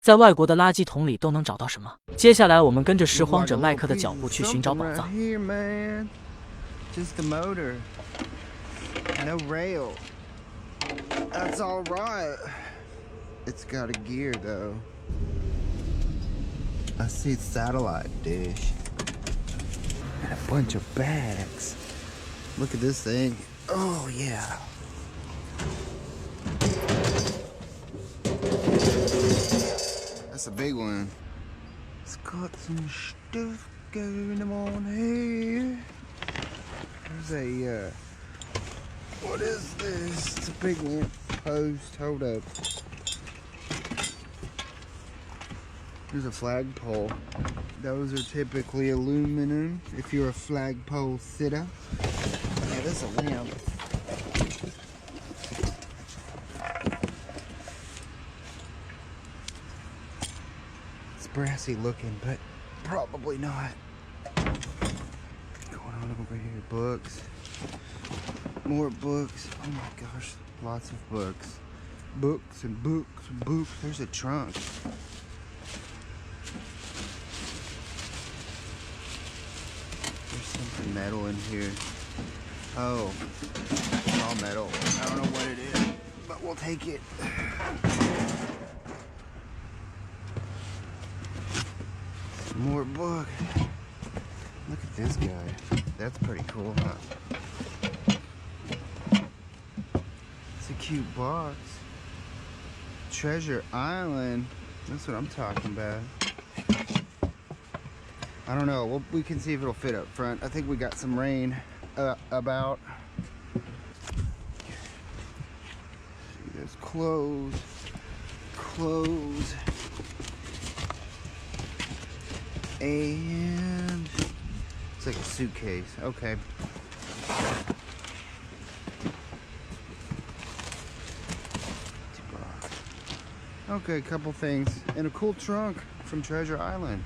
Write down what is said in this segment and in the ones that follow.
在外国的垃圾桶里都能找到什么？接下来我们跟着拾荒者麦克的脚步去寻找宝藏。Just the motor, no rail. That's all right. It's got a gear though. I see satellite dish and a bunch of bags. Look at this thing. Oh yeah. That's a big one. It's got some stuff going on here. There's a, what is this? It's a big lamp post. Hold up. There's a flagpole. Those are typically aluminum if you're a flagpole sitter. Yeah, that's a lamp. It's brassy looking, but probably not. Over here, books, more books. Oh my gosh, lots of books, books and books and books. There's a trunk. There's something metal in here. Oh, it's all metal. I don't know what it is, but we'll take it. Some more book. Look at this guy. That's pretty cool, huh? It's a cute box. Treasure Island. That's what I'm talking about. I don't know. We can see if it'll fit up front. I think we got some rain about. See, there's clothes. Clothes. And it's like a suitcase. Okay. Okay, a couple things. And a cool trunk from Treasure Island.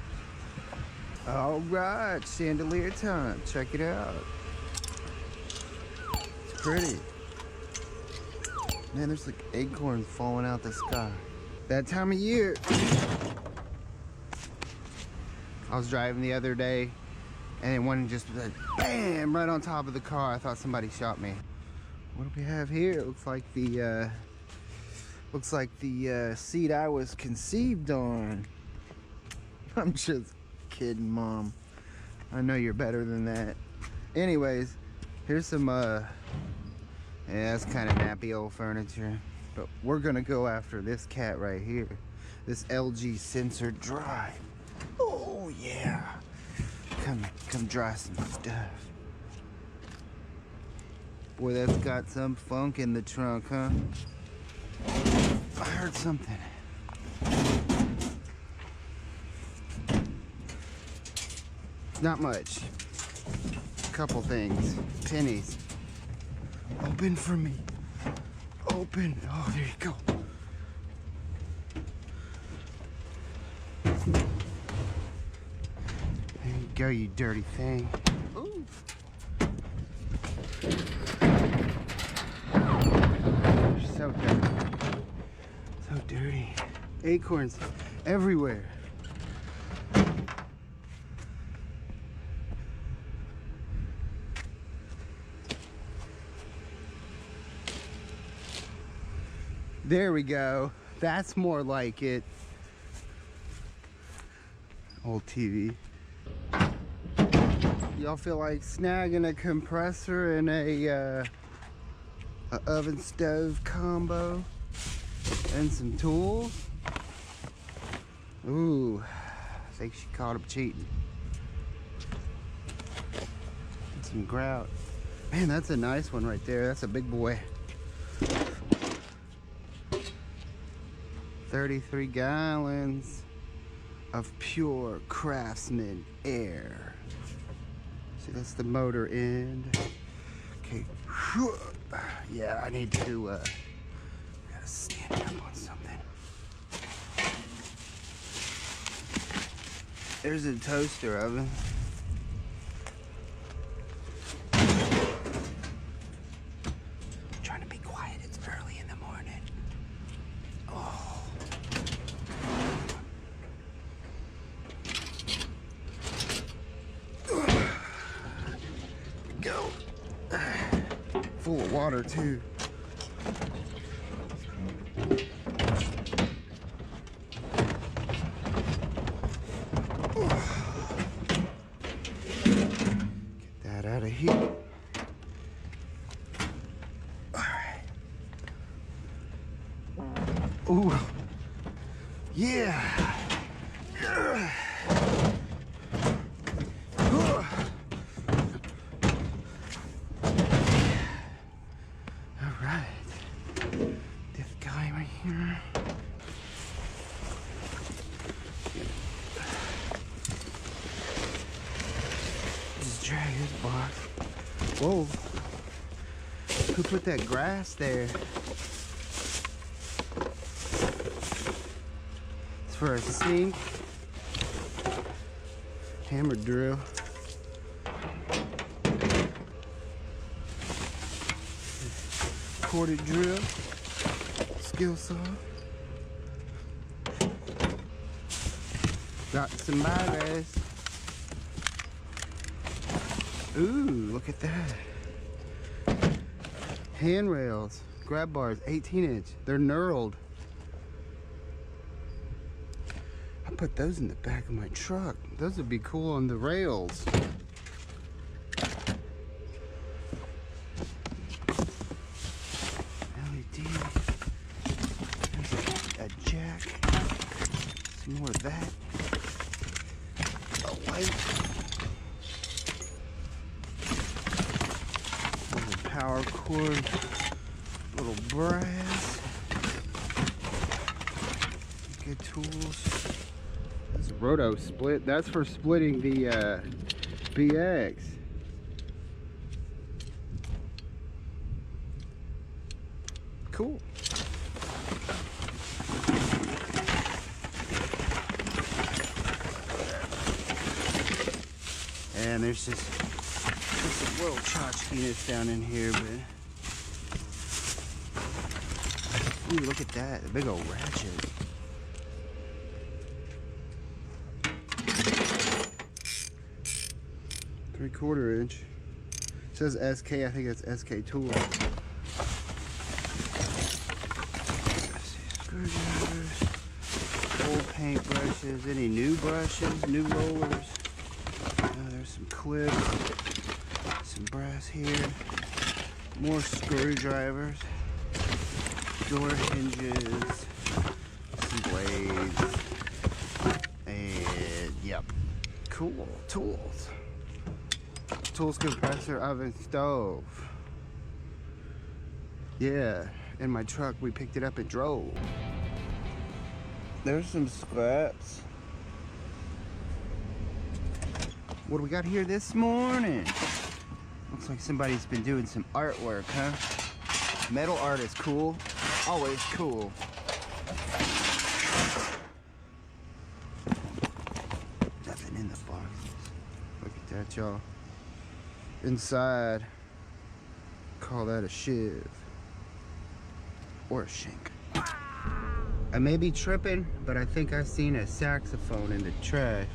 All right, chandelier time. Check it out. It's pretty. Man, there's like acorns falling out the sky. That time of year. I was driving the other day and one just like, bam, right on top of the car. I thought somebody shot me. What do we have here? It looks like the seat I was conceived on. I'm just kidding, Mom. I know you're better than that. Anyways, here's some yeah, that's kind of nappy old furniture, but we're gonna go after this cat right here, this LG sensor drive. Oh yeah, come dry some stuff. Boy, that's got some funk in the trunk, huh? I heard something. Not much. A couple things. Pennies. Open for me. Open. Oh, there you go. There you go, you dirty thing. Ooh. You're so dirty. So dirty. Acorns everywhere. There we go. That's more like it. Old TV. Y'all feel like snagging a compressor and a oven stove combo and some tools? Ooh, I think she caught him cheating. And some grout. Man, that's a nice one right there. That's a big boy. 33 gallons of pure Craftsman air. See, that's the motor end. Okay. Yeah, I need to gotta stand up on something. There's a toaster oven. Trying to be quiet, it's early in the morning. Oh. full of water too. Get that out of here. Alright. Ooh. Yeah. Alright. This guy right here. Just drag his box. Whoa. Who put that grass there? It's for a sink. Hammer drill. Corded drill. Skill saw. Got some batteries. Ooh, look at that. Handrails, grab bars, 18-inch. They're knurled. I put those in the back of my truck. Those would be cool on the rails. LED. There's a jack. Some more of that. A light. There's a power cord. Little brass. Good tools. There's a roto split. That's for splitting the BX. Cool. And there's just a little tchotchkiness down in here, but ooh, look at that, a big old ratchet. Three-quarter inch. It says SK, I think it's SK tool. Screwdrivers, old paint brushes, any new brushes, new rollers. There's some clips, some brass here, more screwdrivers, door hinges, some blades, and yep, cool tools. Tools, compressor, oven, stove. Yeah, in my truck we picked it up and drove. There's some scraps. What do we got here this morning? Looks like somebody's been doing some artwork, huh? Metal art is cool. Always cool. Nothing in the boxes. Look at that, y'all. Inside, call that a shiv. Or a shank. I may be tripping, but I think I've seen a saxophone in the trash.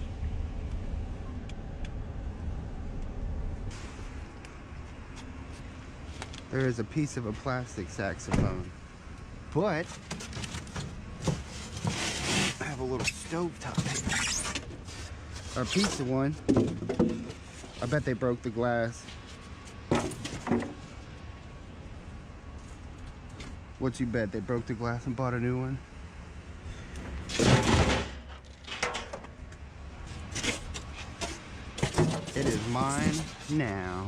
There is a piece of a plastic saxophone, but I have a little stove top here. Or a piece of one. I bet they broke the glass. What you bet? They broke the glass and bought a new one? It is mine now.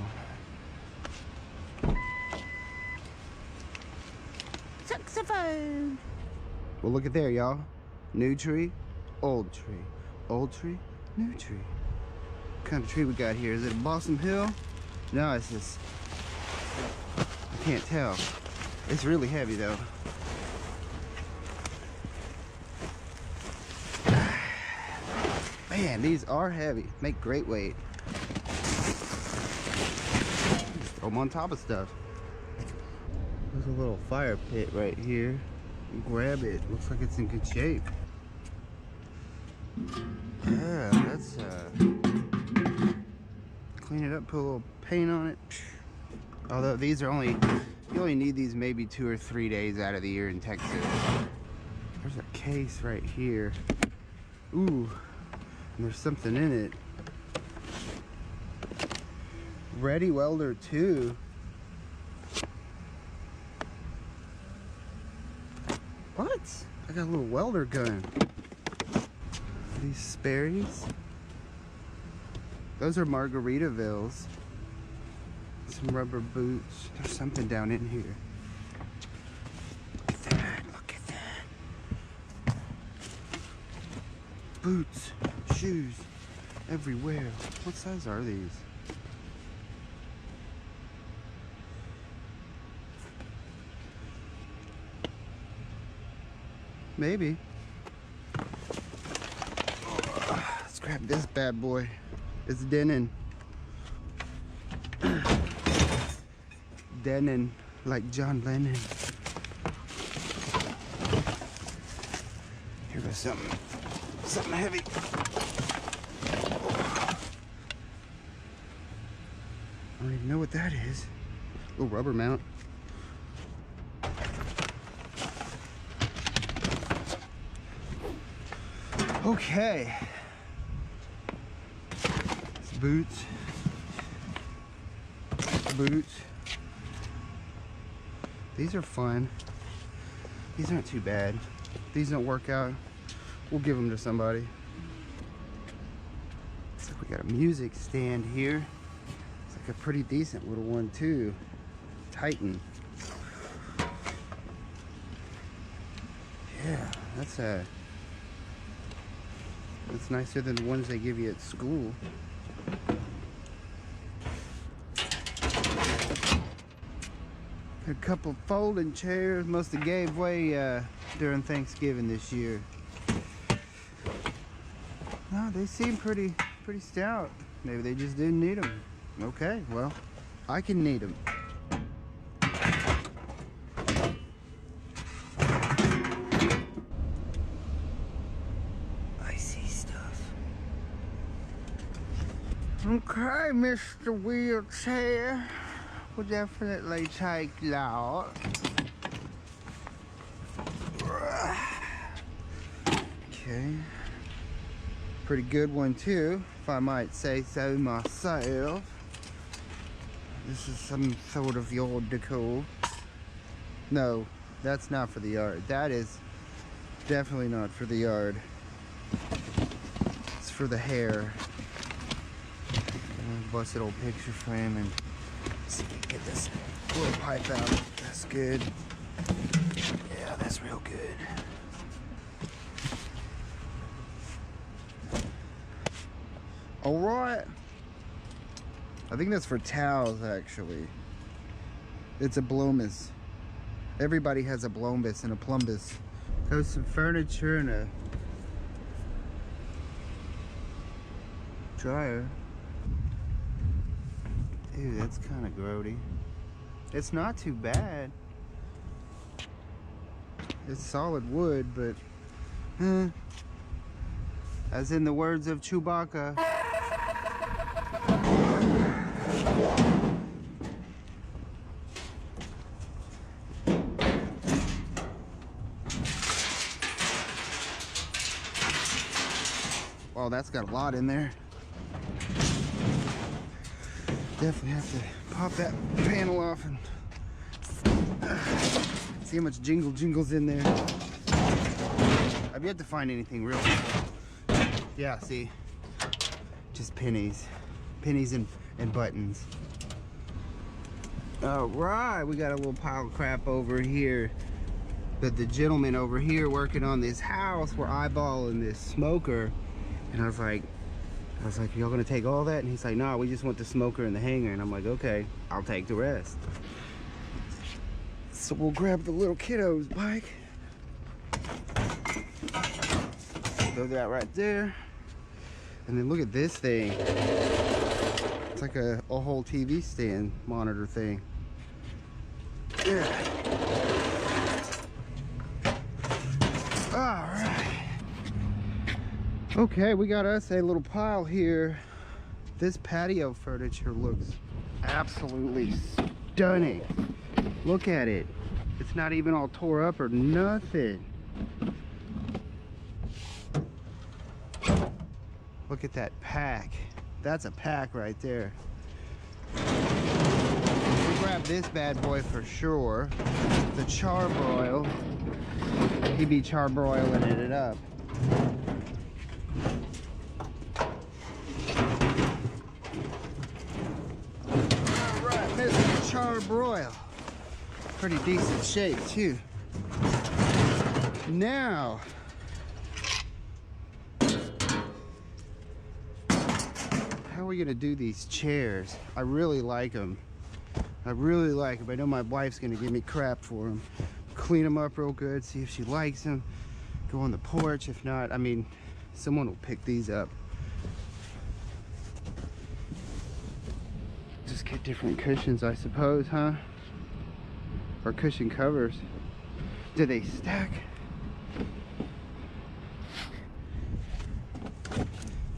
Saxophone. Well, look at there, y'all. New tree, old tree. Old tree, new tree. What kind of tree we got here? Is it a Balsam Hill? No, it's just, I can't tell. It's really heavy though. Man, these are heavy. Make great weight. Just throw them on top of stuff. There's a little fire pit right here. Grab it. Looks like it's in good shape. Yeah, let's clean it up, put a little paint on it. Although these are you only need these maybe 2 or 3 days out of the year in Texas. There's a case right here. Ooh, and there's something in it. Ready Welder 2. What? I got a little welder gun. These Sperry's. Those are Margaritavilles. Some rubber boots. There's something down in here. Look at that. Look at that. Boots, shoes, everywhere. What size are these? Maybe. Let's grab this bad boy. It's denim. Denim, like John Lennon. Here goes something heavy. I don't even know what that is. Oh, rubber mount. Okay. It's boots. Boots. These are fun. These aren't too bad. These don't work out. We'll give them to somebody. Looks like we got a music stand here. It's like a pretty decent little one too. Titan. Yeah, that's nicer than the ones they give you at school. A couple folding chairs must have gave way during Thanksgiving this year. No, they seem pretty stout. Maybe they just didn't need them. Okay, well, I can need them. I see stuff. Okay, Mr. Wheelchair. We'll definitely take that. Okay. Pretty good one too, if I might say so myself. This is some sort of yard decor. No, that's not for the yard. That is definitely not for the yard. It's for the hair. Busted old picture frame and see if we can get this little pipe out. That's good. Yeah, that's real good. All right. I think that's for towels, actually. It's a blomus. Everybody has a blomus and a plumbus. There's some furniture and a dryer. Dude, that's kind of grody. It's not too bad. It's solid wood, but as in the words of Chewbacca. Well, that's got a lot in there. Definitely have to pop that panel off and see how much jingles in there. I've yet to find anything real cool. Yeah, see, just pennies and buttons. All right, we got a little pile of crap over here that the gentleman over here working on this house were eyeballing this smoker, and I was like, y'all gonna take all that? And he's like, nah, we just want the smoker and the hanger. And I'm like, okay, I'll take the rest. So we'll grab the little kiddo's bike. Throw that right there. And then look at this thing. It's like a whole TV stand monitor thing. Yeah. All right. Okay, we got us a little pile here. This patio furniture looks absolutely stunning. Look at it. It's not even all tore up or nothing. Look at that pack. That's a pack right there. We grab this bad boy for sure. The charbroil. He be charbroiling it up. Alright, Mr. Charbroil. Pretty decent shape too. Now, how are we gonna do these chairs? I really like them. I really like them. I know my wife's gonna give me crap for them. Clean them up real good, see if she likes them. Go on the porch. If not, I mean, someone will pick these up. Just get different cushions, I suppose, huh? Or cushion covers. Do they stack?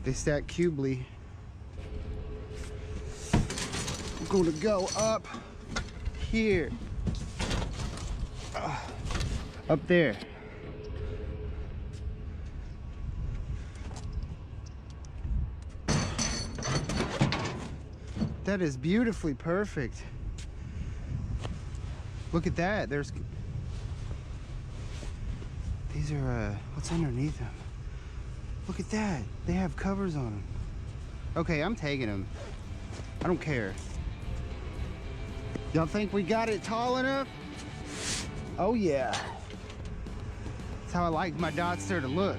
They stack cubely. I'm going to go up here. Up there. That is beautifully perfect. Look at that. There's... These are, what's underneath them? Look at that. They have covers on them. Okay, I'm taking them. I don't care. Y'all think we got it tall enough? Oh yeah. That's how I like my Dotster to look.